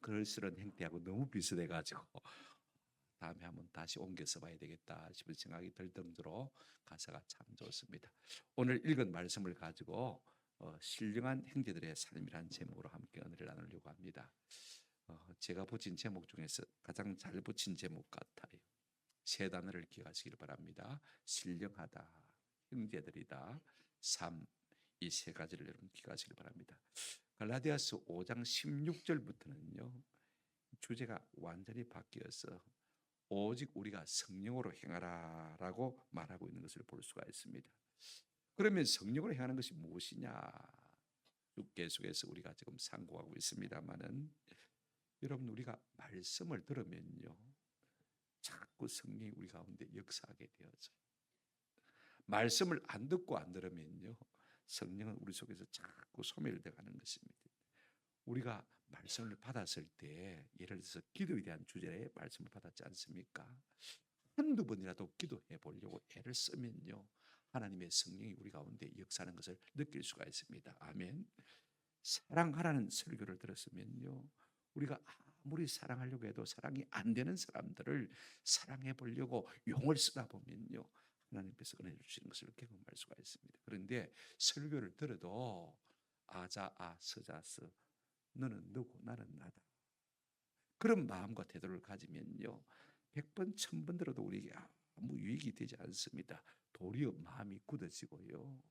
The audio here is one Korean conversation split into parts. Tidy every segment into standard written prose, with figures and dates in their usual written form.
글쓰는 행태하고 너무 비슷해가지고 다음에 한번 다시 옮겨 써봐야 되겠다 싶은 생각이 들 정도로 가사가 참 좋습니다. 오늘 읽은 말씀을 가지고 신령한 형제들의 삶이라는 제목으로 함께 은혜를 나누려고 합니다. 제가 붙인 제목 중에서 가장 잘 붙인 제목 같아요. 세 단어를 기억하시길 바랍니다. 신령하다, 형제들이다, 삶, 이 세 가지를 여러분 기억하시길 바랍니다. 갈라디아서 5장 16절부터는요. 주제가 완전히 바뀌어서 오직 우리가 성령으로 행하라라고 말하고 있는 것을 볼 수가 있습니다. 그러면 성령으로 행하는 것이 무엇이냐? 계속해서 우리가 지금 상고하고 있습니다만은 여러분 우리가 말씀을 들으면요. 자꾸 성령이 우리 가운데 역사하게 되어져요. 말씀을 안 듣고 안 들으면요. 성령은 우리 속에서 자꾸 소멸되어 가는 것입니다. 우리가 말씀을 받았을 때 예를 들어서 기도에 대한 주제에 말씀을 받았지 않습니까? 한두 번이라도 기도해 보려고 애를 쓰면요. 하나님의 성령이 우리 가운데 역사하는 것을 느낄 수가 있습니다. 아멘. 사랑하라는 설교를 들었으면요. 우리가 아무리 사랑하려고 해도 사랑이 안 되는 사람들을 사랑해 보려고 용을 쓰다 보면요. 하나님께서 은혜 주시는 것을 경험할 수가 있습니다. 그런데 설교를 들어도 아자아 스자스 너는 누구 나는 나다. 그런 마음과 태도를 가지면요. 100번 1000번 들어도 우리에게 아무 유익이 되지 않습니다. 도리어 마음이 굳어지고요.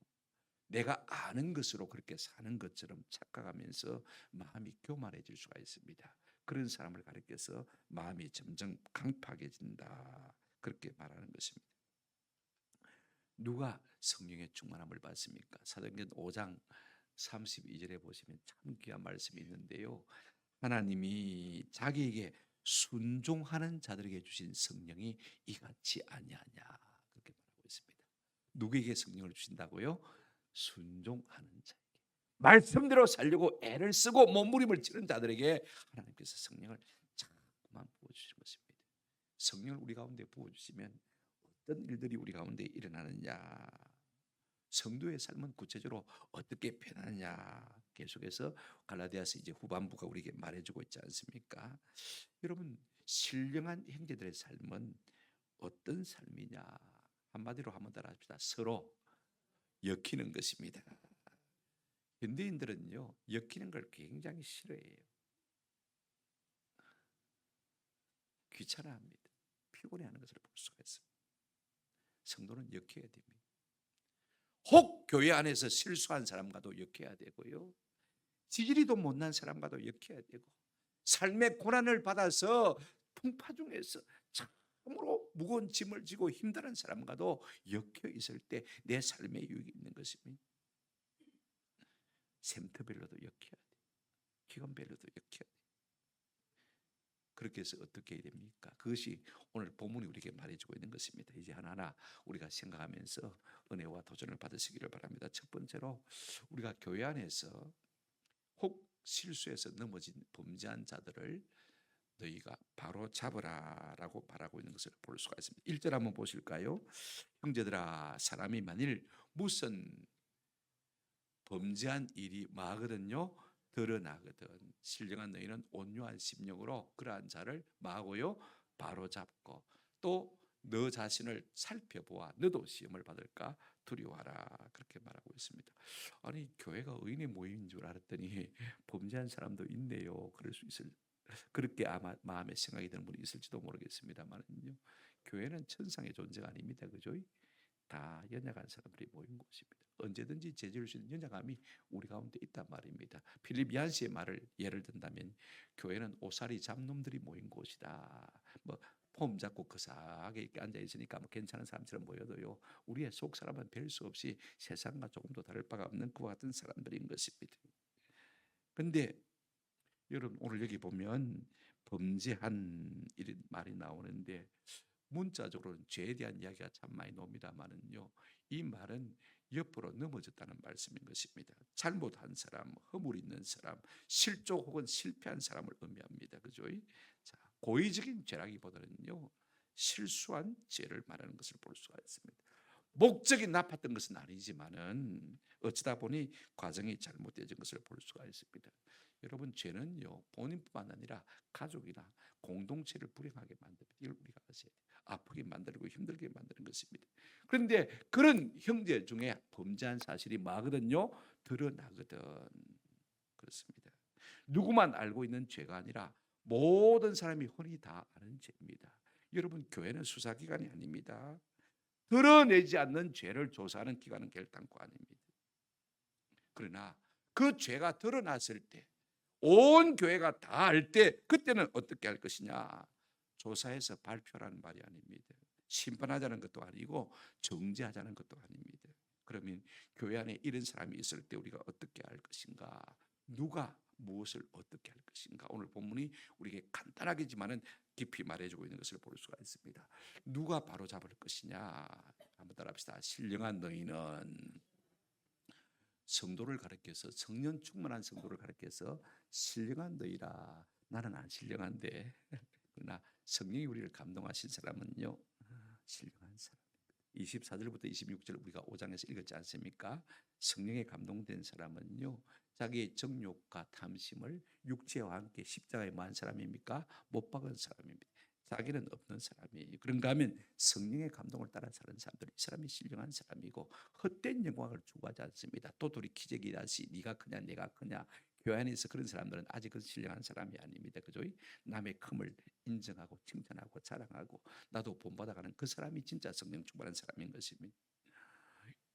내가 아는 것으로 그렇게 사는 것처럼 착각하면서 마음이 교만해질 수가 있습니다. 그런 사람을 가리켜서 마음이 점점 강팍해진다. 그렇게 말하는 것입니다. 누가 성령의 충만함을 받습니까? 사도행전 5장 32절에 보시면 참 귀한 말씀이 있는데요. 하나님이 자기에게 순종하는 자들에게 주신 성령이 이같이 아니하냐 그렇게 말하고 있습니다. 누구에게 성령을 주신다고요? 순종하는 자에게. 말씀대로 살려고 애를 쓰고 몸부림을 치는 자들에게 하나님께서 성령을 자꾸만 부어주시는 것입니다. 성령을 우리 가운데 부어주시면 어떤 일들이 우리 가운데 일어나느냐, 성도의 삶은 구체적으로 어떻게 변하느냐 계속해서 갈라디아서 이제 후반부가 우리에게 말해주고 있지 않습니까? 여러분 신령한 형제들의 삶은 어떤 삶이냐? 한마디로 한번 따라합시다. 서로 엮이는 것입니다. 현대인들은요 엮이는 걸 굉장히 싫어해요. 귀찮아합니다. 피곤해하는 것을 볼 수가 있습니다. 성도는 엮여야 됩니다. 혹 교회 안에서 실수한 사람과도 엮여야 되고요. 지지리도 못난 사람과도 엮여야 되고 삶의 고난을 받아서 풍파 중에서 참으로 무거운 짐을 지고 힘든 사람과도 엮여 있을 때 내 삶에 유익이 있는 것입니다. 샘터별로도 엮여야 돼. 기관별로도 엮여야 돼. 그렇게 해서 어떻게 해야 됩니까? 그것이 오늘 본문이 우리에게 말해주고 있는 것입니다. 이제 하나하나 우리가 생각하면서 은혜와 도전을 받으시기를 바랍니다. 첫 번째로 우리가 교회 안에서 혹 실수해서 넘어진 범죄한 자들을 너희가 바로 잡으라라고 말하고 있는 것을 볼 수가 있습니다. 1절 한번 보실까요? 형제들아 사람이 만일 무슨 범죄한 일이 마거든요 드러나거든 신령한 너희는 온유한 심령으로 그러한 자를 마고요 바로 잡고 또 너 자신을 살펴보아 너도 시험을 받을까 두려워하라 그렇게 말하고 있습니다. 아니 교회가 의인의 모임인 줄 알았더니 범죄한 사람도 있네요. 그럴 수 있을 그렇게 아마 마음에 생각이 드는 분이 있을지도 모르겠습니다만요. 교회는 천상의 존재가 아닙니다. 그죠? 다 연약한 사람들이 모인 곳입니다. 언제든지 제지를 수 있는 연약함이 우리 가운데 있단 말입니다. 필립 얀시의 말을 예를 든다면 교회는 오사리 잡놈들이 모인 곳이다. 폼 잡고 거사하게 이렇게 앉아 있으니까 괜찮은 사람처럼 보여도요. 우리의 속 사람은 별 수 없이 세상과 조금도 다를 바가 없는 그와 같은 사람들인 것입니다. 그런데 여러분 오늘 여기 보면 범죄한 이런 말이 나오는데 문자적으로는 죄에 대한 이야기가 참 많이 나옵니다만은요. 이 말은 옆으로 넘어졌다는 말씀인 것입니다. 잘못한 사람, 허물 있는 사람, 실족 혹은 실패한 사람을 의미합니다. 그죠? 자, 고의적인 죄라기보다는요. 실수한 죄를 말하는 것을 볼 수가 있습니다. 목적이 나빴던 것은 아니지만은 어쩌다 보니 과정이 잘못되어진 것을 볼 수가 있습니다. 여러분 죄는요 본인뿐만 아니라 가족이나 공동체를 불행하게 만듭니다. 이걸 우리가 아셔야 돼요. 아프게 만들고 힘들게 만드는 것입니다. 그런데 그런 형제 중에 범죄한 사실이 뭐거든요? 드러나거든. 그렇습니다. 누구만 알고 있는 죄가 아니라 모든 사람이 흔히 다 아는 죄입니다. 여러분 교회는 수사기관이 아닙니다. 드러내지 않는 죄를 조사하는 기관은 결단코 아닙니다. 그러나 그 죄가 드러났을 때 온 교회가 다 알 때 그때는 어떻게 할 것이냐? 조사해서 발표라는 말이 아닙니다. 심판하자는 것도 아니고 정죄하자는 것도 아닙니다. 그러면 교회 안에 이런 사람이 있을 때 우리가 어떻게 할 것인가? 누가 무엇을 어떻게 할 것인가? 오늘 본문이 우리에게 간단하겠지만은 깊이 말해주고 있는 것을 볼 수가 있습니다. 누가 바로 잡을 것이냐? 한번 따라합시다. 신령한 너희는 성도를 가르쳐서 청년 충만한 성도를 가르쳐서 신령한 너희라. 나는 안 신령한데 그러나 성령이 우리를 감동하신 사람은요 신령한 사람. 24절부터 26절 우리가 5장에서 읽었지 않습니까? 성령에 감동된 사람은요 자기의 정욕과 탐심을 육체와 함께 십자가에 만 사람입니까? 못 박은 사람입니다. 자기는 없는 사람이. 그런가 하면 성령의 감동을 따라 사는 사람들, 이 사람이 신령한 사람이고 헛된 영광을 추구하지 않습니다. 또돌이 기적이다시 네가 크냐 내가 크냐. 교회 안에서 그런 사람들은 아직은 신령한 사람이 아닙니다. 그죠? 남의 큼을 인정하고 칭찬하고 자랑하고 나도 본받아가는 그 사람이 진짜 성령 충만한 사람인 것입니다.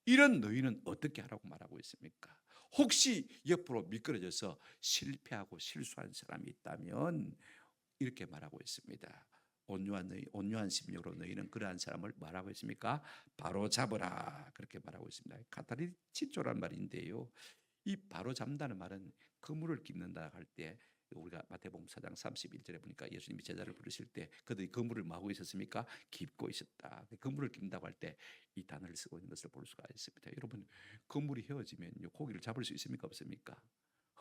이런 너희는 어떻게 하라고 말하고 있습니까? 혹시 옆으로 미끄러져서 실패하고 실수한 사람이 있다면 이렇게 말하고 있습니다. 온유한 심령으로 너희는 그러한 사람을 말하고 있습니까? 바로 잡으라 그렇게 말하고 있습니다. 카타리치조란 말인데요. 이 바로 잡는다는 말은 그물을 깁는다 할 때 우리가 마태복음 4장 31절에 보니까 예수님이 제자를 부르실 때 그들이 그물을 마고 있었습니까? 깁고 있었다. 그물을 깁는다고 할 때 이 단어를 쓰고 있는 것을 볼 수가 있습니다. 여러분 그물이 헤어지면요 고기를 잡을 수 있습니까? 없습니까?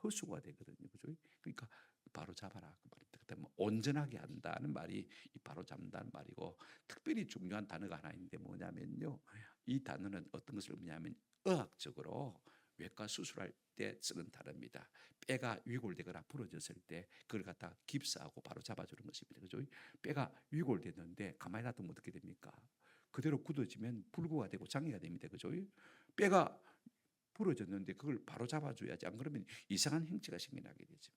허수가 되거든요. 그죠? 그러니까 바로 잡아라 그 말입니다. 그다음에 온전하게 한다는 말이 이 바로 잡는다는 말이고 특별히 중요한 단어가 하나 있는데 뭐냐면요. 이 단어는 어떤 것을 의미하면 의학적으로 외과 수술할 때 쓰는 단어입니다. 뼈가 위골되거나 부러졌을 때 그걸 갖다 깁스하고 바로 잡아주는 것입니다. 그죠? 뼈가 위골됐는데 가만히 놔두면 어떻게 됩니까? 그대로 굳어지면 불구가 되고 장애가 됩니다. 그죠? 뼈가 부러졌는데 그걸 바로 잡아줘야지. 안 그러면 이상한 형체가 생겨나게 되죠.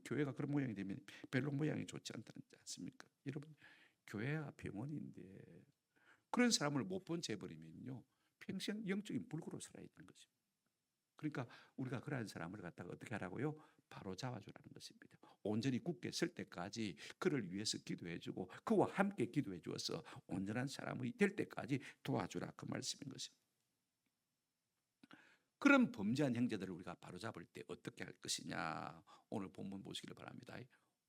교회가 그런 모양이 되면 별로 모양이 좋지 않지 않습니까? 여러분 교회가 병원인데 그런 사람을 못 본 채 해버리면요 평생 영적인 불구로 살아야 되는 거죠. 그러니까 우리가 그러한 사람을 갖다가 어떻게 하라고요? 바로 잡아주라는 것입니다. 온전히 굳게 설 때까지 그를 위해서 기도해주고 그와 함께 기도해 주어서 온전한 사람이 될 때까지 도와주라 그 말씀인 것입니다. 그런 범죄한 형제들을 우리가 바로잡을 때 어떻게 할 것이냐 오늘 본문 보시기를 바랍니다.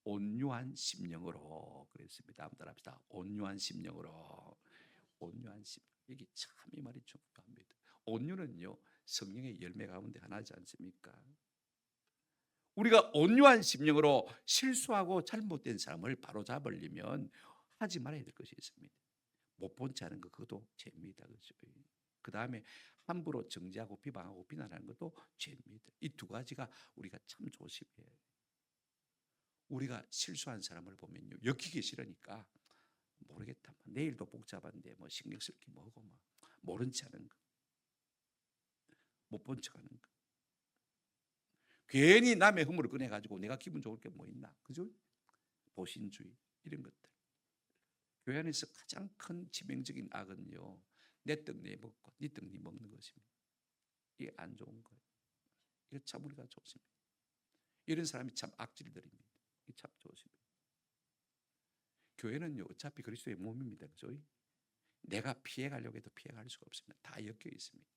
온유한 심령으로 그랬습니다. 한번 따라합시다. 온유한 심령으로. 온유한 심령. 이게 참 이 말이 중요합니다. 온유는요 성령의 열매 가운데 하나지 않습니까? 우리가 온유한 심령으로 실수하고 잘못된 사람을 바로잡으려면 하지 말아야 될 것이 있습니다. 못 본 채 하는 거 그것도 죄입니다. 그렇죠? 그 다음에 함부로 정죄하고 비방하고 비난하는 것도 죄입니다. 이 두 가지가 우리가 참 조심해야 해요. 우리가 실수한 사람을 보면요 엮이기 싫으니까 모르겠다. 내일도 복잡한데 뭐 신경 쓸 게 뭐고 막 모른 체 하는 거, 못 본 척하는 거. 괜히 남의 허물을 꺼내 가지고 내가 기분 좋을 게 뭐 있나, 그죠? 보신주의 이런 것들. 교회 안에서 가장 큰 치명적인 악은요 내 떡 내 먹고 네 떡 네 먹는 것입니다. 이게 안 좋은 거예요. 이거 참 우리가 조심해요. 이런 사람이 참 악질들입니다. 이게 참 조심해요. 교회는요 어차피 그리스도의 몸입니다. 그죠? 내가 피해가려고 해도 피해갈 수가 없습니다. 다 엮여 있습니다.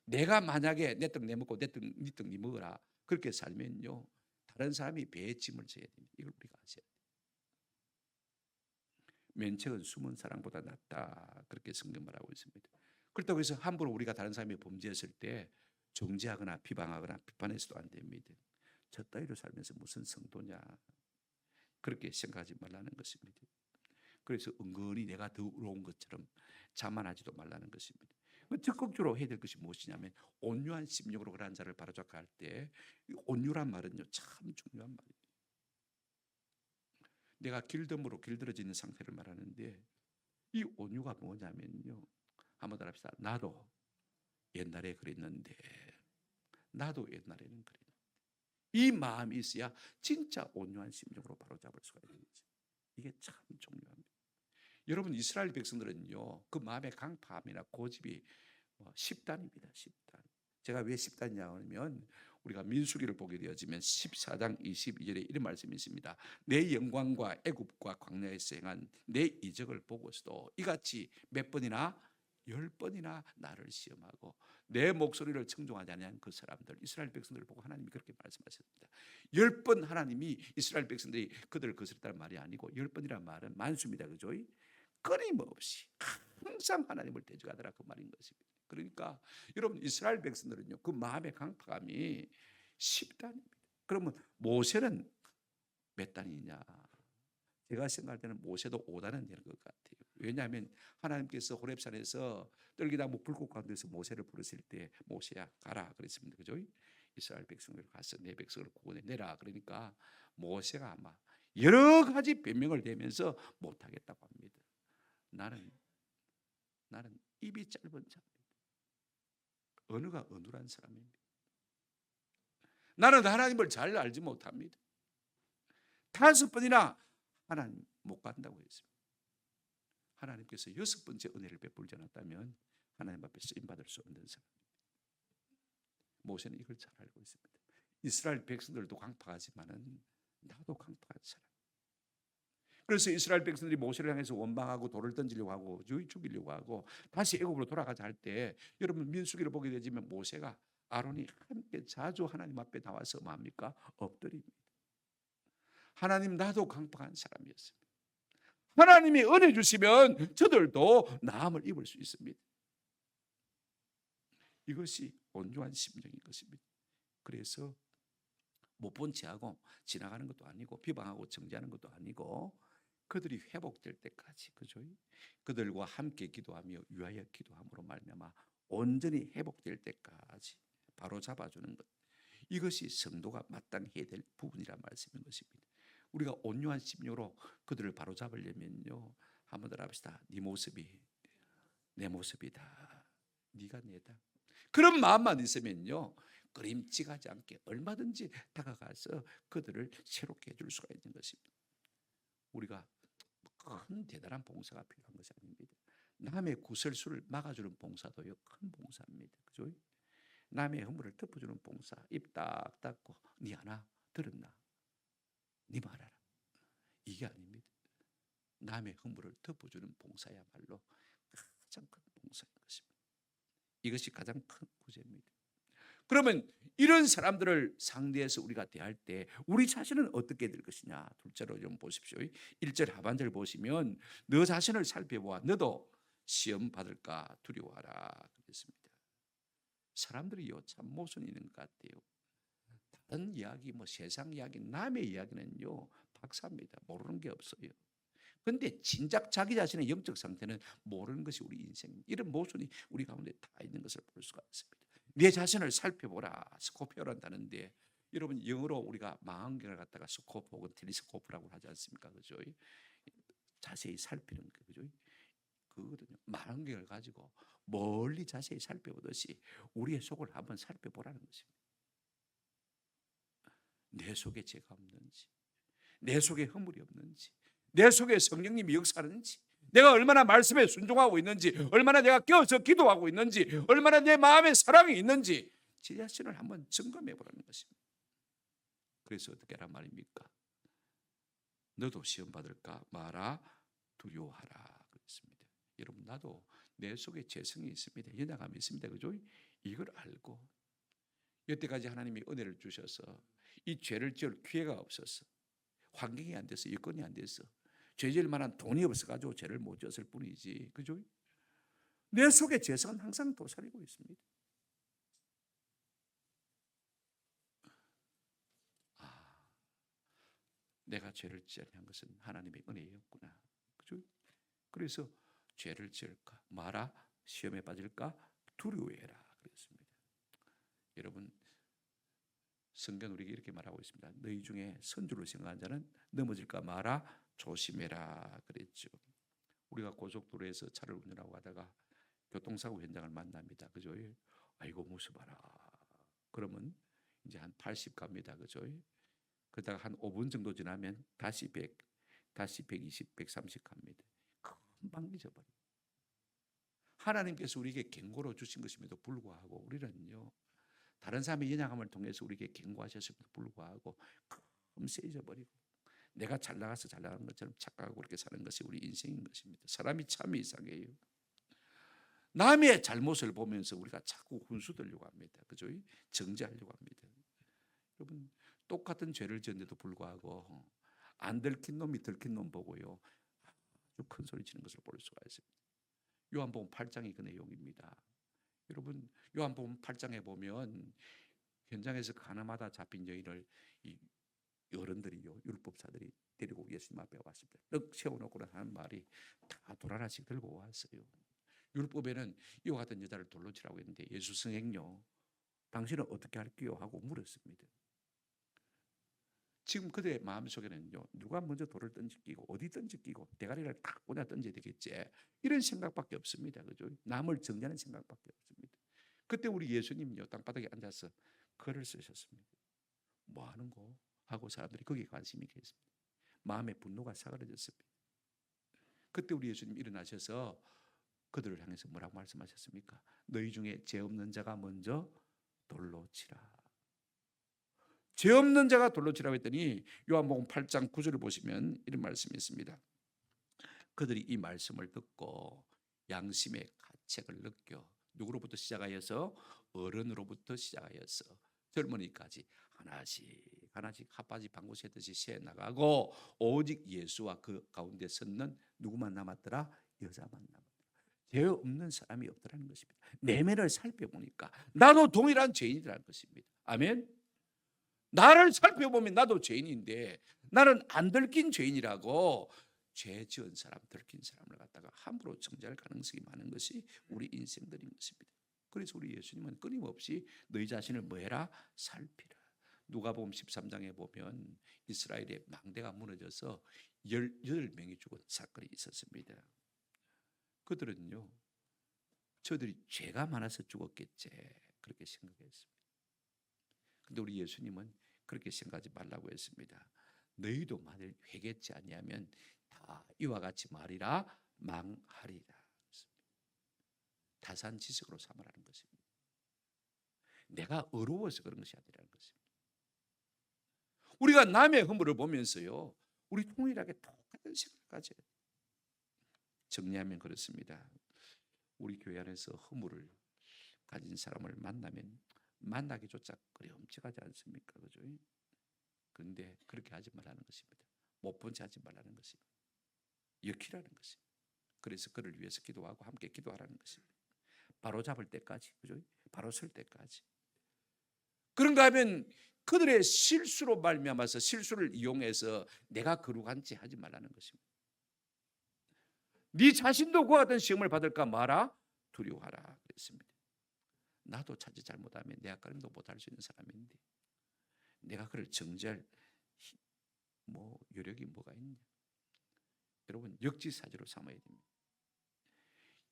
내가 만약에 내 떡 내 먹고 내 떡 네 떡 네 먹어라 그렇게 살면요 다른 사람이 배에 짐을 져야 됩니다. 이걸 우리가 아셔야 돼요. 면책은 숨은 사랑보다 낫다 그렇게 성경 말하고 있습니다. 그렇다고 해서 함부로 우리가 다른 사람이 범죄했을 때 정죄하거나 비방하거나 비판해서도 안 됩니다. 저 따위로 살면서 무슨 성도냐 그렇게 생각하지 말라는 것입니다. 그래서 은근히 내가 더 의로운 것처럼 자만하지도 말라는 것입니다. 적극적으로 해야 될 것이 무엇이냐면 온유한 심령으로 그러한 자를 바로잡고 할 때, 온유란 말은요 참 중요한 말이에요. 내가 길듦으로 길들어지는 상태를 말하는데, 이 온유가 뭐냐면요, 한번 더 합시다. 나도 옛날에 그랬는데, 나도 옛날에는 그랬는데, 이 마음이 있어야 진짜 온유한 심령으로 바로잡을 수가 있는 거죠. 이게 참 중요합니다. 여러분, 이스라엘 백성들은요 그 마음의 강팍함이나 고집이 10단입니다. 10단. 제가 왜 10단이냐 하면, 우리가 민수기를 보게 되어지면 14장 22절에 이런 말씀이 있습니다. 내 영광과 애굽과 광야에서 행한 내 이적을 보고서도 이같이 몇 번이나 10번이나 나를 시험하고 내 목소리를 청종하지 않은 그 사람들, 이스라엘 백성들을 보고 하나님이 그렇게 말씀하셨습니다. 10번 하나님이 이스라엘 백성들이 그들을 거스렸다는 말이 아니고, 10번이라는 말은 만수입니다. 그죠? 끊임없이 항상 하나님을 대적하더라, 그 말인 것입니다. 그러니까 여러분, 이스라엘 백성들은요 그 마음의 강팍함이 10단입니다. 그러면 모세는 몇 단이냐? 제가 생각할 때는 모세도 5단은 되는 것 같아요. 왜냐하면 하나님께서 호렙산에서 떨기나무 불꽃 가운데서 모세를 부르실 때, 모세야 가라 그랬습니다. 그죠? 이스라엘 백성을 가서 내 백성을 구원해 내라. 그러니까 모세가 아마 여러 가지 변명을 대면서 못하겠다고 합니다. 나는 입이 짧은 자입니다. 언어가 어눌한 사람입니다. 나는 하나님을 잘 알지 못합니다. 5번이나 하나님 못 간다고 했습니다. 하나님께서 6번째 은혜를 베풀지 않았다면 하나님 앞에 쓰임받을 수 없는 사람입니다. 모세는 이걸 잘 알고 있습니다. 이스라엘 백성들도 강팍하지만은 나도 강팍한 사람. 그래서 이스라엘 백성들이 모세를 향해서 원망하고 돌을 던지려고 하고 죽이려고 하고 다시 애굽으로 돌아가자 할 때, 여러분 민수기를 보게 되지만 모세가 아론이 함께 자주 하나님 앞에 나와서 뭡니까? 엎드립니다. 하나님, 나도 강팍한 사람이었습니다. 하나님이 은혜 주시면 저들도 나음을 입을 수 있습니다. 이것이 온유한 심령인 것입니다. 그래서 못 본 채하고 지나가는 것도 아니고 비방하고 정죄하는 것도 아니고, 그들이 회복될 때까지, 그죠? 그들과 함께 기도하며 위하여 기도함으로 말미암아 온전히 회복될 때까지 바로 잡아주는 것, 이것이 성도가 마땅히 해야 될 부분이란 말씀인 것입니다. 우리가 온유한 심령으로 그들을 바로 잡으려면요, 한번 더 합시다. 네 모습이 내 모습이다, 네가 내다, 그런 마음만 있으면요 그림직하지 않게 얼마든지 다가가서 그들을 새롭게 해줄 수가 있는 것입니다. 우리가 큰 대단한 봉사가 필요한 것이 아닙니다. 남의 구설수를 막아주는 봉사도요 큰 봉사입니다. 그죠? 남의 허물을 덮어주는 봉사, 입 딱 닫고 네 하나 들었나? 네 말하라. 이게 아닙니다. 남의 허물을 덮어주는 봉사야말로 가장 큰 봉사인 것입니다. 이것이 가장 큰 구제입니다. 그러면 이런 사람들을 상대해서 우리가 대할 때 우리 자신은 어떻게 될 것이냐? 둘째로 좀 보십시오. 1절 하반절 보시면 너 자신을 살펴보아 너도 시험 받을까 두려워하라 그랬습니다. 사람들이요 참 모순이 있는 것 같아요. 다른 이야기, 세상 이야기, 남의 이야기는요 박사입니다. 모르는 게 없어요. 그런데 진작 자기 자신의 영적 상태는 모르는 것이 우리 인생입니다. 이런 모순이 우리 가운데 다 있는 것을 볼 수가 있습니다. 내 자신을 살펴보라, 스코피오란다는데, 여러분 영어로 우리가 망원경을 갖다가 스코프 혹은 텔레스코프라고 하지 않습니까? 그죠? 자세히 살피는 거, 그죠? 그거거든요. 망원경을 가지고 멀리 자세히 살펴보듯이 우리의 속을 한번 살펴보라는 것입니다. 내 속에 죄가 없는지, 내 속에 허물이 없는지, 내 속에 성령님이 역사하는지, 내가 얼마나 말씀에 순종하고 있는지, 얼마나 내가 깨어서 기도하고 있는지, 얼마나 내 마음에 사랑이 있는지 제 자신을 한번 점검해 보라는 것입니다. 그래서 어떻게 하란 말입니까? 너도 시험 받을까 마라 두려워하라 그랬습니다. 여러분, 나도 내 속에 죄성이 있습니다. 연약함이 있습니다. 그죠? 이걸 알고 여태까지 하나님이 은혜를 주셔서 이 죄를 지을 기회가 없었어. 환경이 안 돼서, 여건이 안 돼서, 죄 지을 만한 돈이 없어가지고 죄를 못 지었을 뿐이지. 그죠? 내 속에 죄성은 항상 도사리고 있습니다. 내가 죄를 지지 않은 것은 하나님의 은혜였구나. 그죠? 그래서 죄를 지을까 마라, 시험에 빠질까 두려워해라 그랬습니다. 여러분, 성경 우리에게 이렇게 말하고 있습니다. 너희 중에 선주를 생각한 자는 넘어질까 마라 조심해라 그랬죠. 우리가 고속도로에서 차를 운전하고 가다가 교통사고 현장을 만납니다. 그죠? 아이고 무서워라. 그러면 이제 한 80 갑니다. 그죠? 그러다가 한 5분 정도 지나면 다시 100, 다시 120, 130 갑니다. 금방 잊어버려요. 하나님께서 우리에게 경고로 주신 것임에도 불구하고 우리는요, 다른 사람의 연약함을 통해서 우리에게 경고하셨음에도 불구하고 금세 잊어버리고 내가 잘 나가서 잘 나가는 것처럼 착각하고 그렇게 사는 것이 우리 인생인 것입니다. 사람이 참 이상해요. 남의 잘못을 보면서 우리가 자꾸 훈수들려고 합니다. 그죠? 정죄하려고 합니다. 여러분, 똑같은 죄를 지었는데도 불구하고 안 들킨 놈이 들킨 놈 보고요, 아주 큰 소리 치는 것을 볼 수가 있습니다. 요한복음 8장이 그 내용입니다. 여러분, 요한복음 8장에 보면 현장에서 가나마다 잡힌 여인을 이 어른들이요, 율법사들이 데리고 예수님 앞에 왔습니다. 떡 세워놓고 하는 말이 다 돌 하나씩 들고 왔어요. 율법에는 이와 같은 여자를 돌로 치라고 했는데 예수 성행요, 당신은 어떻게 할게요? 하고 물었습니다. 지금 그들의 마음속에는요, 누가 먼저 돌을 던지기고 어디 던지기고 대가리를 탁 꽂아 던져야 되겠지, 이런 생각밖에 없습니다. 그죠? 남을 정죄하는 생각밖에 없습니다. 그때 우리 예수님요, 땅바닥에 앉아서 글을 쓰셨습니다. 뭐 하는 거? 하고 사람들이 거기에 관심이 있겠습니다. 마음의 분노가 사그러졌습니다. 그때 우리 예수님 일어나셔서 그들을 향해서 뭐라고 말씀하셨습니까? 너희 중에 죄 없는 자가 먼저 돌로 치라. 죄 없는 자가 돌로 치라고 했더니 요한복음 8장 9절을 보시면 이런 말씀이 있습니다. 그들이 이 말씀을 듣고 양심의 가책을 느껴 누구로부터 시작하여서 어른으로부터 시작하여서 젊은이까지 하나씩 하나씩 핫바지 방구 새듯이 새 나가고 오직 예수와 그 가운데 섰는 누구만 남았더라? 여자만 남았더라. 죄 없는 사람이 없더라는 것입니다. 내면을 살펴보니까 나도 동일한 죄인이라는 것입니다. 아멘. 나를 살펴보면 나도 죄인인데 나는 안 들킨 죄인이라고 죄 지은 사람, 들킨 사람을 갖다가 함부로 정죄할 가능성이 많은 것이 우리 인생들인 것입니다. 그래서 우리 예수님은 끊임없이 너희 자신을 뭐해라? 살피라. 누가복음 13장에 보면 이스라엘의 망대가 무너져서 18명이 죽은 사건이 있었습니다. 그들은요, 저들이 죄가 많아서 죽었겠지 그렇게 생각했습니다. 근데 우리 예수님은 그렇게 생각하지 말라고 했습니다. 너희도 만일 회개치 아니하면 다 이와 같이 말이라 망하리라. 타산지석으로 삼으라는 것입니다. 내가 어려워서 그런 것이 아니라는 것입니다. 우리가 남의 허물을 보면서요, 우리 통일하게 똑같은 생각을 가져야 돼요. 정리하면 그렇습니다. 우리 교회 안에서 허물을 가진 사람을 만나면 만나기조차 꺼림칙하지 않습니까? 그죠? 그런데 그렇게 하지 말라는 것입니다. 못 본 채 하지 말라는 것입니다. 역히라는 것입니다. 그래서 그를 위해서 기도하고 함께 기도하라는 것입니다. 바로 잡을 때까지, 그죠? 바로 설 때까지. 그런가 하면 그들의 실수로 말미암아서 실수를 이용해서 내가 거룩한 채 하지 말라는 것입니다. 네 자신도 그와 같은 시험을 받을까 마라 두려워하라 그랬습니다. 나도 자칫 잘못하면 내가 그림도 못할 수 있는 사람인데 내가 그를 정죄할 여력이 뭐가 있냐? 여러분, 역지사지로 삼아야 됩니다.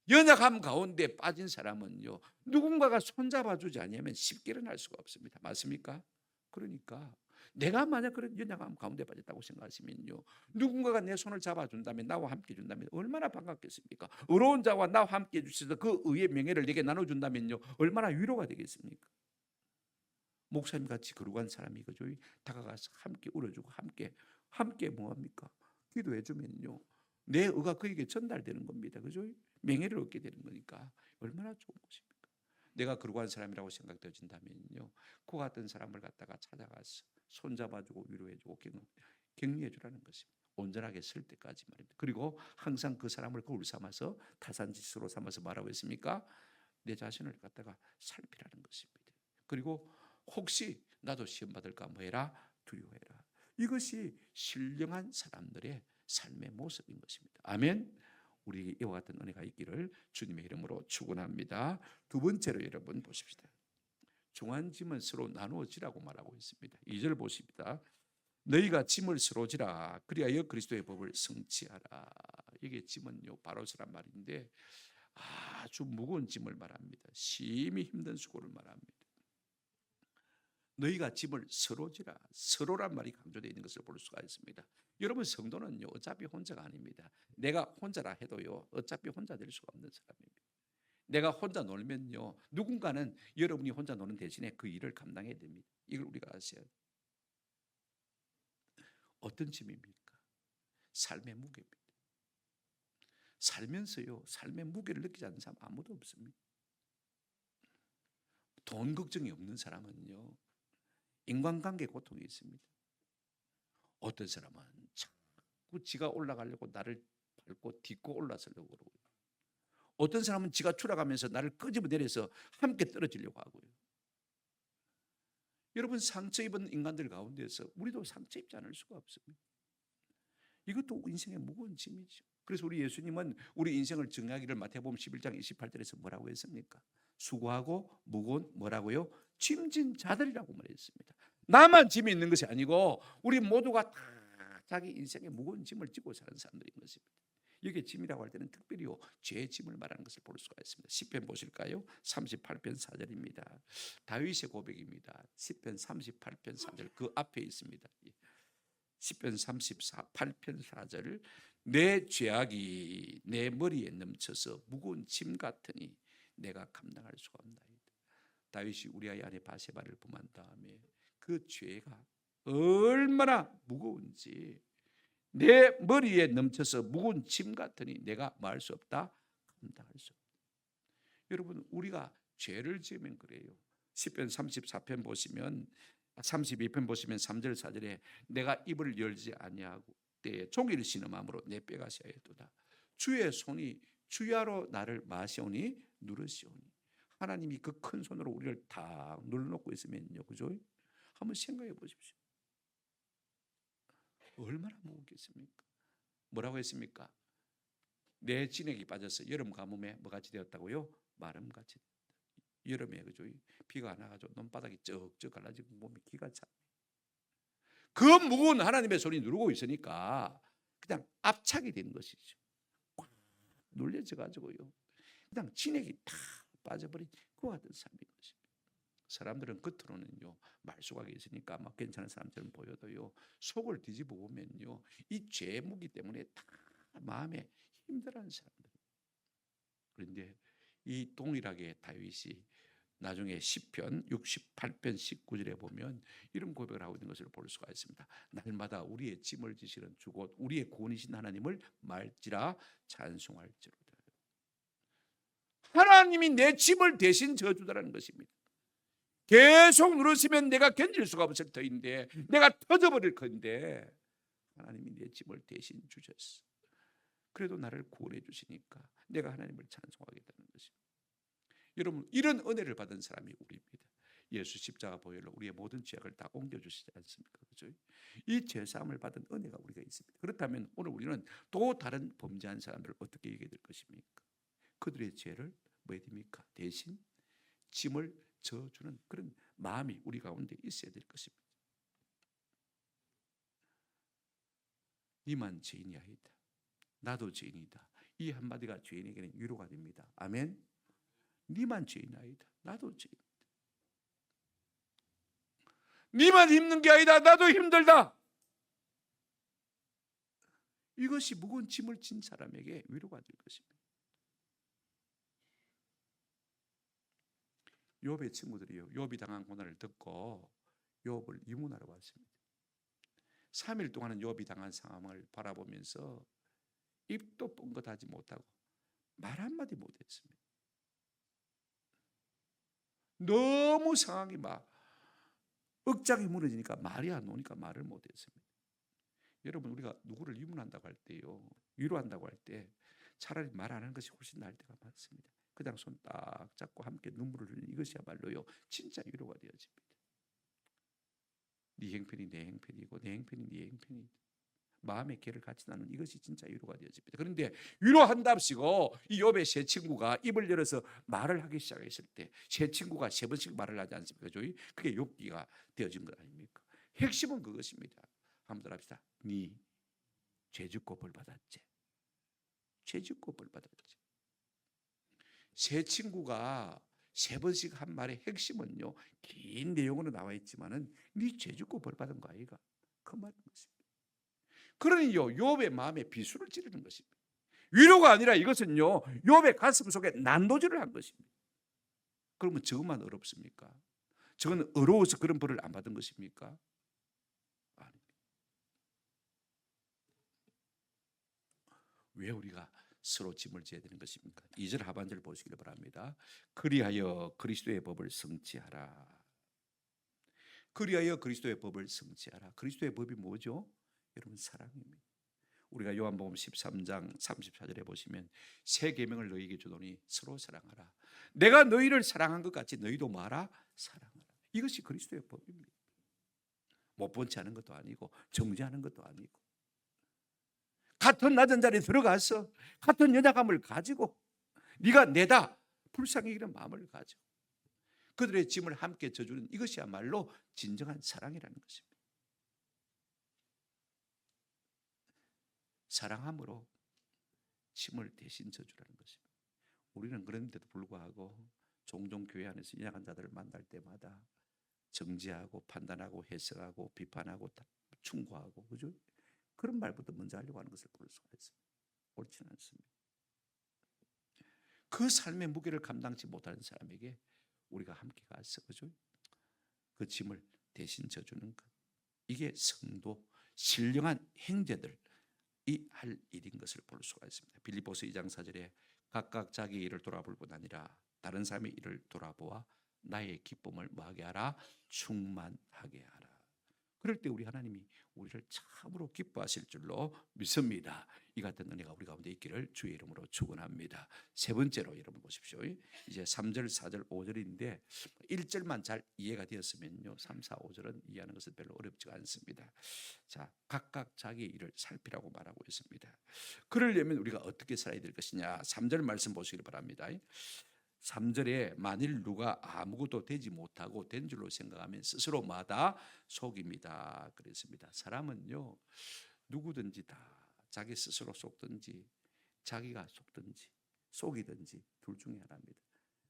연약함 가운데 빠진 사람은요, 누군가가 손잡아주지 않으면 쉽게 일어날 수가 없습니다. 맞습니까? 그러니까 내가 만약 그런 연약함 가운데 빠졌다고 생각하시면요, 누군가가 내 손을 잡아준다면, 나와 함께 준다면 얼마나 반갑겠습니까? 의로운 자와 나와 함께 해주셔서 그 의의 명예를 내게 나눠준다면요, 얼마나 위로가 되겠습니까? 목사님 같이 거룩한 사람이 그죠? 다가가서 함께 울어주고 함께 뭐합니까? 기도해주면요, 내 의가 그에게 전달되는 겁니다. 그죠? 명예를 얻게 되는 거니까 얼마나 좋은 것입니까? 내가 거룩한 사람이라고 생각되어진다면요, 그 같은 사람을 갖다가 찾아가서 손잡아주고 위로해주고 격려해주라는 것입니다. 온전하게 설 때까지 말입니다. 그리고 항상 그 사람을 거울 삼아서 타산지수로 삼아서 말하고 있습니까? 내 자신을 갖다가 살피라는 것입니다. 그리고 혹시 나도 시험 받을까 뭐해라? 두려워해라. 이것이 신령한 사람들의 삶의 모습인 것입니다. 아멘. 우리에게 이와 같은 은혜가 있기를 주님의 이름으로 축원합니다. 두 번째로 여러분 보십시다. 중한 짐은 서로 나누어지라고 말하고 있습니다. 2절 보십니다. 너희가 짐을 서로 지라 그리하여 그리스도의 법을 성취하라. 이게 짐은요 바로서란 말인데 아주 무거운 짐을 말합니다. 심히 힘든 수고를 말합니다. 너희가 짐을 서로 지라. 서로란 말이 강조되어 있는 것을 볼 수가 있습니다. 여러분 성도는요 어차피 혼자가 아닙니다. 내가 혼자라 해도요 어차피 혼자 될 수가 없는 사람입니다. 내가 혼자 놀면요 누군가는 여러분이 혼자 노는 대신에 그 일을 감당해야 됩니다. 이걸 우리가 아셔야 돼요. 어떤 짐입니까? 삶의 무게입니다. 살면서요 삶의 무게를 느끼지 않는 사람 아무도 없습니다. 돈 걱정이 없는 사람은요 인간관계 고통이 있습니다. 어떤 사람은 자꾸 지가 올라가려고 나를 밟고 딛고 올라서려고 그러고요. 어떤 사람은 지가 추락하면서 나를 끄집어 내려서 함께 떨어지려고 하고요. 여러분 상처 입은 인간들 가운데서 우리도 상처 입지 않을 수가 없습니다. 이것도 인생의 무거운 짐이죠. 그래서 우리 예수님은 우리 인생을 정의하기를 마태복음 11장 28절에서 뭐라고 했습니까? 수고하고 무거운 뭐라고요? 짐진 자들이라고 말했습니다. 나만 짐이 있는 것이 아니고 우리 모두가 다 자기 인생의 무거운 짐을 지고 사는 사람들인 것입니다. 여기에 짐이라고 할 때는 특별히요 죄의 짐을 말하는 것을 볼 수가 있습니다. 시편 보실까요? 38편 4절입니다. 다윗의 고백입니다. 시편 38편 4절 그 앞에 있습니다. 시편 38편 4절 내 죄악이 내 머리에 넘쳐서 무거운 짐 같으니 내가 감당할 수가 없나이다. 다윗이 우리아의 아내 바세바를 범한 다음에 그 죄가 얼마나 무거운지 내 머리에 넘쳐서 무거운 짐 같으니 내가 뭐 할 수 없다? 감당할 수 없다. 여러분 우리가 죄를 지으면 그래요. 시편 34편 보시면 32편 보시면 3절 4절에 내가 입을 열지 아니하고 때에 종일 신음함으로 내 뼈가 쇠하였도다. 주의 손이 주야로 나를 마시오니 누르시오니. 하나님이 그 큰 손으로 우리를 다 눌러놓고 있으면요, 그죠? 한번 생각해 보십시오. 얼마나 무겁겠습니까? 뭐라고 했습니까? 내 진액이 빠져서 여름 가뭄에 뭐같이 되었다고요? 마름같이. 여름에 그죠? 비가 안 와가지고 논바닥이 쩍쩍 갈라지고 몸이 기가 차. 그 무거운 하나님의 손이 누르고 있으니까 그냥 압착이 되는 것이죠. 꽉 눌려져 가지고요. 그냥 진액이 다 빠져버린 그와 같은 삶인 것입니다. 사람들은 겉으로는요 말수각이 있으니까 막 괜찮은 사람처럼 보여도요 속을 뒤집어 보면요 이 죄무기 때문에 다 마음에 힘들어하는 사람들. 그런데 이 동일하게 다윗이 나중에 시편 68편 19절에 보면 이런 고백을 하고 있는 것을 볼 수가 있습니다. 날마다 우리의 짐을 지시는 주곧 우리의 구원이신 하나님을 말지라 찬송할지로다. 하나님이 내 짐을 대신 져주다라는 것입니다. 계속 누르시면 내가 견딜 수가 없을 터인데 내가 터져버릴 건데 하나님이 내 짐을 대신 주셨어. 그래도 나를 구원해 주시니까 내가 하나님을 찬송하겠다는 것입니다. 여러분 이런 은혜를 받은 사람이 우리입니다. 예수 십자가 보혈로 우리의 모든 죄악을 다 옮겨주시지 않습니까? 그렇죠? 이 죄사함을 받은 은혜가 우리가 있습니다. 그렇다면 오늘 우리는 또 다른 범죄한 사람들을 어떻게 얘기해야 될 것입니까? 그들의 죄를 뭐 해야 됩니까? 대신 짐을 져주는 그런 마음이 우리 가운데 있어야 될 것입니다. 니만 죄인이 아니다. 나도 죄인이다. 이 한마디가 죄인에게는 위로가 됩니다. 아멘. 니만 죄인 아니다. 나도 죄인이다. 니만 힘든 게 아니다. 나도 힘들다. 이것이 무거운 짐을 진 사람에게 위로가 될 것입니다. 욥의 친구들이요 욥이 당한 고난을 듣고 욥을 위문하러 왔습니다. 3일 동안은 욥이 당한 상황을 바라보면서 입도 뻥긋하지 못하고 말 한마디 못했습니다. 너무 상황이 막 억장이 무너지니까 말이 안 나오니까 말을 못했습니다. 여러분 우리가 누구를 위문한다고 할 때요 위로한다고 할 때 차라리 말 안 하는 것이 훨씬 나을 때가 많습니다. 그냥 손 딱 잡고 함께 눈물을 흘리는 이것이야말로요 진짜 위로가 되어집니다. 네 행편이 내 행편이고 내 행편이 네 행편이다. 마음의 괴를 같이 나누는 이것이 진짜 위로가 되어집니다. 그런데 위로한답시고 이 욥의 세 친구가 입을 열어서 말을 하기 시작했을 때 세 친구가 세 번씩 말을 하지 않습니까? 그게 욥기가 되어진 것 아닙니까? 핵심은 그것입니다. 한번 더 합시다. 네 죄짓고 벌 받았지. 죄짓고 벌 받았지. 세 친구가 세 번씩 한 말의 핵심은요, 긴 내용으로 나와 있지만은 네 죄짓고 벌 받은 거 아이가? 그 말인 것입니다. 그러니요, 욥의 마음에 비수를 찌르는 것입니다. 위로가 아니라 이것은요, 욥의 가슴 속에 난도질을 한 것입니다. 그러면 저것만 어렵습니까? 저건 어려워서 그런 벌을 안 받은 것입니까? 아닙니다. 왜 우리가 서로 짐을 져야 되는 것입니까? 2절 하반절 보시기를 바랍니다. 그리하여 그리스도의 법을 성취하라. 그리하여 그리스도의 법을 성취하라. 그리스도의 법이 뭐죠? 여러분, 사랑입니다. 우리가 요한복음 13장 34절에 보시면 새 계명을 너희에게 주노니 서로 사랑하라. 내가 너희를 사랑한 것 같이 너희도 마라 사랑하라. 이것이 그리스도의 법입니다. 못 본 채 하는 것도 아니고 정죄하는 것도 아니고, 같은 낮은 자리에 들어가서 같은 연약함을 가지고 네가 내다 불쌍히 여기는 마음을 가지고 그들의 짐을 함께 져주는 이것이야말로 진정한 사랑이라는 것입니다. 사랑함으로 짐을 대신 져주라는 것입니다. 우리는 그런데도 불구하고 종종 교회 안에서 연약한 자들을 만날 때마다 정죄하고 판단하고 해석하고 비판하고 충고하고, 그죠? 그런 말부터 먼저 하려고 하는 것을 볼 수가 있습니다. 옳지는 않습니다. 그 삶의 무게를 감당치 못하는 사람에게 우리가 함께 가서, 그죠? 그 짐을 대신 져주는 것, 이게 성도 신령한 형제들이 할 일인 것을 볼 수가 있습니다. 빌립보서 2장 4절에 각각 자기 일을 돌아볼 뿐 아니라 다른 사람의 일을 돌아보아 나의 기쁨을 뭐하게 하라? 충만하게 하라. 그럴 때 우리 하나님이 우리를 참으로 기뻐하실 줄로 믿습니다. 이 같은 은혜가 우리 가운데 있기를 주의 이름으로 축원합니다. 세 번째로 여러분 보십시오. 이제 3절, 4절, 5절인데 1절만 잘 이해가 되었으면요, 3, 4, 5절은 이해하는 것은 별로 어렵지가 않습니다. 자, 각각 자기 일을 살피라고 말하고 있습니다. 그러려면 우리가 어떻게 살아야 될 것이냐? 3절 말씀 보시기 바랍니다. 3절에 만일 누가 아무것도 되지 못하고 된 줄로 생각하면 스스로마다 속입니다. 그랬습니다. 사람은요, 누구든지 다 자기 스스로 속든지 자기가 속든지 속이든지 둘 중에 하나입니다.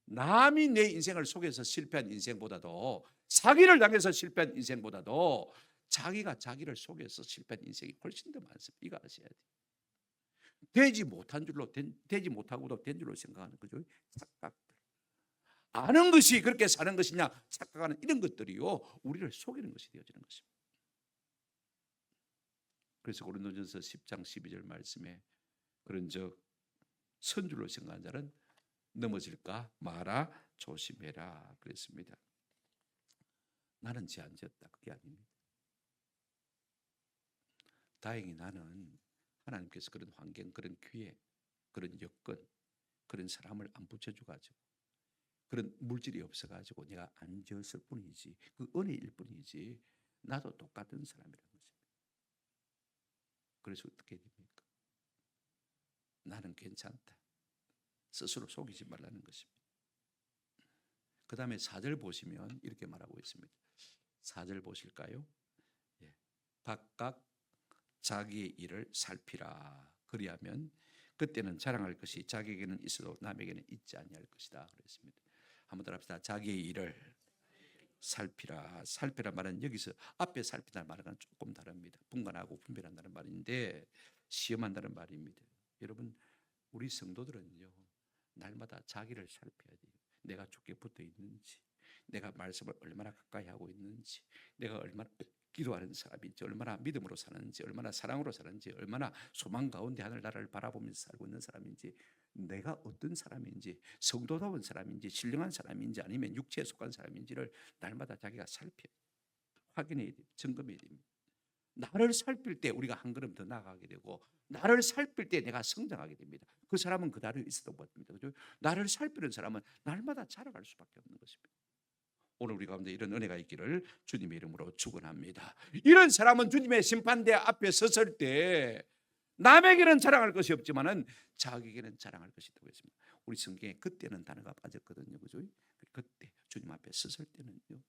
남이 내 인생을 속여서 실패한 인생보다도, 사기를 당해서 실패한 인생보다도 자기가 자기를 속여서 실패한 인생이 훨씬 더 많습니다. 이거 아셔야 돼요. 되지 못한 줄로 되지 못하고도 된 줄로 생각하는 거죠. 착각들. 아는 것이 그렇게 사는 것이냐 착각하는 이런 것들이요, 우리를 속이는 것이 되어지는 것입니다. 그래서 고린도전서 10장 12절 말씀에 그런즉 선줄로 생각하는 자는 넘어질까 마라 조심해라 그랬습니다. 나는 죄 안 지었다, 그게 아닙니다. 다행히 나는 하나님께서 그런 환경, 그런 기회, 그런 여건, 그런 사람을 안 붙여줘가지고, 그런 물질이 없어가지고 내가 안 지었을 뿐이지, 그 은혜일 뿐이지 나도 똑같은 사람이라는 것입니다. 그래서 어떻게 됩니까? 나는 괜찮다, 스스로 속이지 말라는 것입니다. 그 다음에 4절 보시면 이렇게 말하고 있습니다. 4절 보실까요? 예. 각각 자기의 일을 살피라. 그리하면 그때는 자랑할 것이 자기에게는 있어도 남에게는 있지 아니할 것이다 그랬습니다. 한번 더 합시다. 자기의 일을 살피라. 살피라 말은 여기서 앞에 살피다는 말은 조금 다릅니다. 분간하고 분별한다는 말인데 시험한다는 말입니다. 여러분, 우리 성도들은요, 날마다 자기를 살펴야 돼요. 내가 주께 붙어 있는지, 내가 말씀을 얼마나 가까이 하고 있는지, 내가 얼마나 기도하는 사람인지, 얼마나 믿음으로 사는지, 얼마나 사랑으로 사는지, 얼마나 소망 가운데 하늘나라를 바라보면서 살고 있는 사람인지, 내가 어떤 사람인지, 성도다운 사람인지, 신령한 사람인지, 아니면 육체에 속한 사람인지를 날마다 자기가 살펴 확인해야 돼요. 점검해야 됩니다. 나를 살필 때 우리가 한 걸음 더 나아가게 되고, 나를 살필 때 내가 성장하게 됩니다. 그 사람은 그대로 있어도 못합니다. 그죠? 나를 살피는 사람은 날마다 자라갈 수밖에 없는 것입니다. 오늘 우리 가운데 이런 은혜가 있기를 주님의 이름으로 축원합니다. 이런 사람은 주님의 심판대 앞에 섰을 때 남에게는 자랑할 것이 없지만은 자기에게는 자랑할 것이 있다고 했습니다. 우리 성경에 그때는 단어가 빠졌거든요. 그죠? 그때 주님 앞에 섰을 때는요.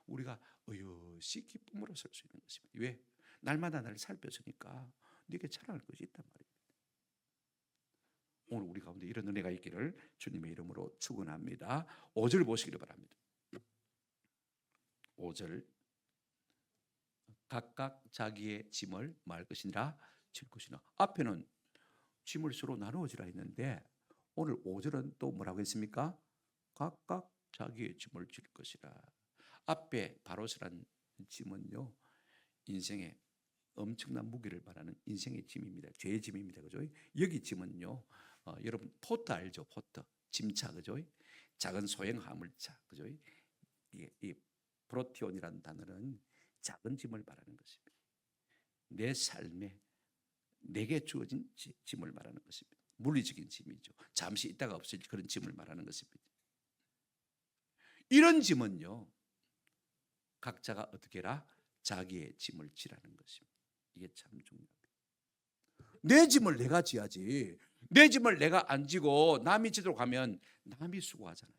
우리가 의젓이 기쁨으로 설 수 있는 것입니다. 왜? 날마다 나를 살펴서니까 네게 자랑할 것이 있단 말입니다. 오늘 우리 가운데 이런 은혜가 있기를 주님의 이름으로 축원합니다. 5절 보시기를 바랍니다. 5절 각각 자기의 짐을 말 것이니라 질 것이나 앞에는 짐을 서로 나누어지라 했는데 오늘 5절은 또 뭐라고 했습니까? 각각 자기의 짐을 질 것이라. 앞에 바로서란 짐은요 인생의 엄청난 무게를 말하는 인생의 짐입니다. 죄의 짐입니다. 그죠? 여기 짐은요 여러분 포트 알죠? 포트 짐차 그죠? 작은 소형 화물차 그죠? 이 프로티온이라는 단어는 작은 짐을 말하는 것입니다. 내 삶에 내게 주어진 짐을 말하는 것입니다. 물리적인 짐이죠. 잠시 있다가 없어질 그런 짐을 말하는 것입니다. 이런 짐은요 각자가 어떻게 해라? 자기의 짐을 지라는 것입니다. 이게 참 중요합니다. 내 짐을 내가 지야지. 내 짐을 내가 안 지고 남이 지도록 하면 남이 수고하잖아요.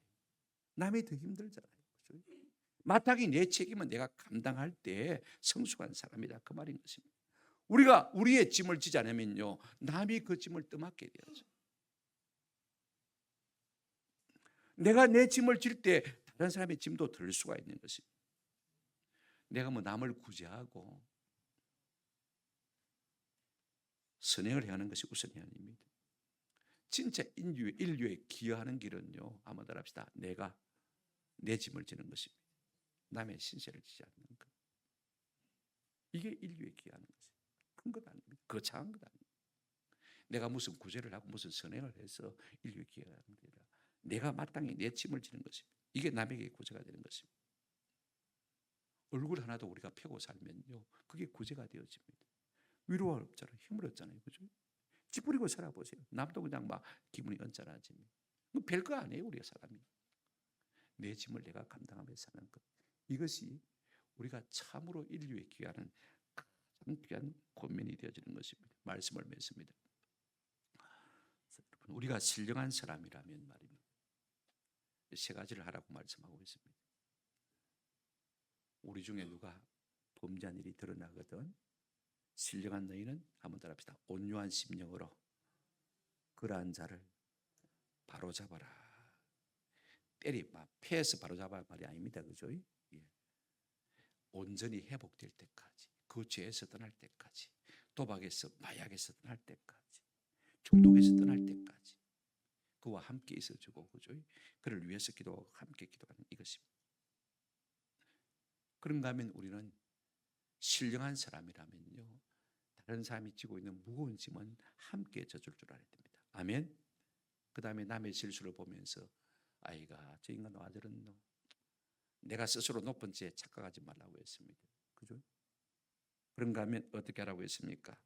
남이 더 힘들잖아요. 마땅히 내 책임은 내가 감당할 때 성숙한 사람이다. 그 말인 것입니다. 우리가 우리의 짐을 지지 않으면요 남이 그 짐을 떠맡게 되어져. 내가 내 짐을 질 때 다른 사람의 짐도 들 수가 있는 것입니다. 내가 뭐 남을 구제하고 선행을 해야 하는 것이 우선이 아닙니다. 진짜 인류에 기여하는 길은요 한번 따라합시다. 내가 내 짐을 지는 것입니다. 남의 신세를 지지 않는 것. 이게 인류에 기여하는 것입니다. 큰 것 아닙니다. 거창한 것 아닙니다. 내가 무슨 구제를 하고 무슨 선행을 해서 인류에 기여하는 게 아니라 내가 마땅히 내 짐을 지는 것입니다. 이게 남에게 구제가 되는 것입니다. 얼굴 하나도 우리가 펴고 살면요 그게 구제가 되어집니다. 위로가 없잖아요. 힘을 얻잖아요. 그죠? 찌푸리고 살아보세요. 남도 그냥 막 기분이 언짢아집니다. 별거 아니에요. 우리가 사람이. 내 짐을 내가 감당하면서 사는 것. 이것이 우리가 참으로 인류에 귀하는 가장 귀한 권면이 되어지는 것입니다. 말씀을 맺습니다. 우리가 신령한 사람이라면 말입니다. 세 가지를 하라고 말씀하고 있습니다. 우리 중에 누가 범죄한 일이 드러나거든 신령한 너희는 한번 따라합시다. 온유한 심령으로 그러한 자를 바로잡아라. 때리 막 패에서 바로잡아 말이 아닙니다. 그죠? 예. 온전히 회복될 때까지 그 죄에서 떠날 때까지 도박에서 마약에서 떠날 때까지 중독에서 떠날 때까지 그와 함께 있어주고 그죠? 그를 위해서 기도하고 함께 기도하는 이것입니다. 그런가 하면 우리는 신령한 사람이라면요 다른 사람이 지고 있는 무거운 짐은 함께 져줄 줄 알아야 됩니다. 아멘. 그 다음에 남의 실수를 보면서 아이가 저 인간 와 저런 내가 스스로 높은 죄에 착각하지 말라고 했습니다. 그죠? 그런가 하면 어떻게 하라고 했습니까?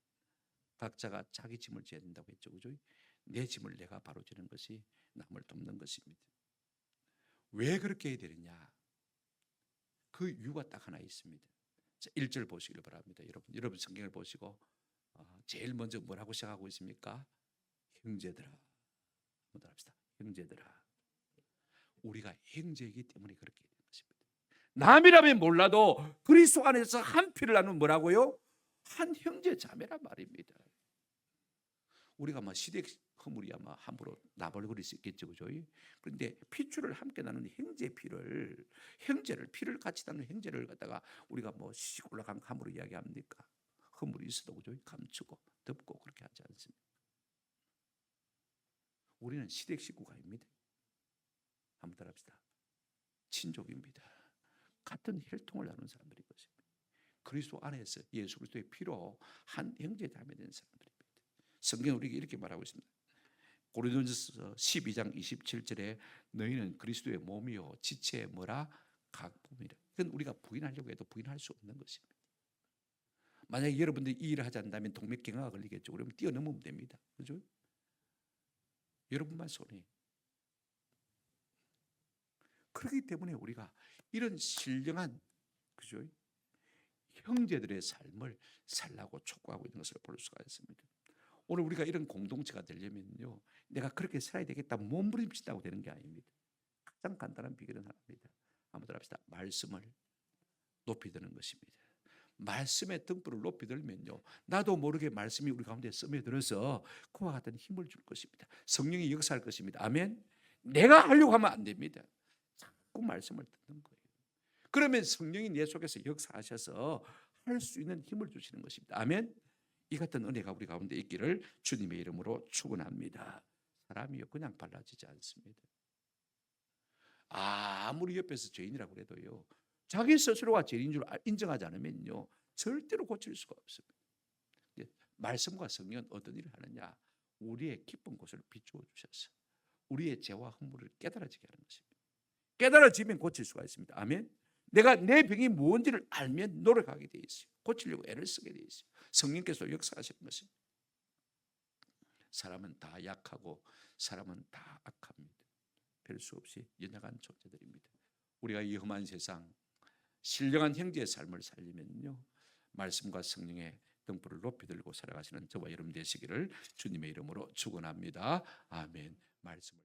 각자가 자기 짐을 져야 된다고 했죠. 그죠? 내 짐을 내가 바로 지는 것이 남을 돕는 것입니다. 왜 그렇게 해야 되느냐? 그 이유가 딱 하나 있습니다. 자, 1절 보시길 바랍니다. 여러분 성경을 보시고 제일 먼저 뭐라고 시작하고 있습니까? 형제들아. 한번 합시다. 형제들아. 우리가 형제이기 때문에 그렇게 되는 것입니다. 남이라면 몰라도 그리스도 안에서 한 피를 나누는 뭐라고요? 한 형제 자매란 말입니다. 우리가 뭐 시댁 허물이야 뭐 함부로 나벌거릴 수 있겠죠, 그죠? 그런데 피줄을 함께 나누는 형제를 피를 같이 나누는 형제를 갖다가 우리가 뭐 시식 올라간 함으로 이야기합니까? 허물이 있어도 그죠? 감추고 덮고 그렇게 하지 않습니다. 우리는 시댁 식구가 아닙니다. 한번 따라합시다. 친족입니다. 같은 혈통을 나누는 사람들인 것입니다. 그리스도 안에서 예수 그리스도의 피로 한 형제 자매 된 사람들입니다. 성경은 우리에게 이렇게 말하고 있습니다. 고린도전서 12장 27절에 너희는 그리스도의 몸이요 지체의 뭐라? 각 부분이라. 그건 우리가 부인하려고 해도 부인할 수 없는 것입니다. 만약에 여러분들이 이 일을 하지 않는다면 동맥경화가 걸리겠죠. 그러면 뛰어넘으면 됩니다. 그죠? 여러분만 손해. 그렇기 때문에 우리가 이런 신령한, 그죠? 형제들의 삶을 살라고 촉구하고 있는 것을 볼 수가 있습니다. 오늘 우리가 이런 공동체가 되려면요, 내가 그렇게 살아야 되겠다 몸부림친다고 되는 게 아닙니다. 가장 간단한 비결은 하나입니다. 한번 들어봅시다. 말씀을 높이 드는 것입니다. 말씀의 등불을 높이 들면요, 나도 모르게 말씀이 우리 가운데 스며들어서 그와 같은 힘을 줄 것입니다. 성령이 역사할 것입니다. 아멘. 내가 하려고 하면 안 됩니다. 자꾸 말씀을 듣는 거예요. 그러면 성령이 내 속에서 역사하셔서 할 수 있는 힘을 주시는 것입니다. 아멘. 이 같은 은혜가 우리 가운데 있기를 주님의 이름으로 축원합니다. 사람이 그냥 발라지지 않습니다. 아무리 옆에서 죄인이라고 해도요, 자기 스스로가 죄인인 줄 인정하지 않으면요, 절대로 고칠 수가 없습니다. 말씀과 성령은 어떤 일을 하느냐? 우리의 깊은 곳을 비추어 주셔서 우리의 죄와 허물을 깨달아지게 하는 것입니다. 깨달아지면 고칠 수가 있습니다. 아멘. 내가 내 병이 뭔지를 알면 노력하게 돼 있어요. 고치려고 애를 쓰게 돼 있어요. 성령께서 역사하시는 것입니다. 사람은 다 약하고 사람은 다 악합니다. 별 수 없이 연약한 존재들입니다. 우리가 이 험한 세상 신령한 형제의 삶을 살리면요, 말씀과 성령의 등불을 높이 들고 살아가시는 저와 여러분 되시기를 주님의 이름으로 축원합니다. 아멘. 말씀을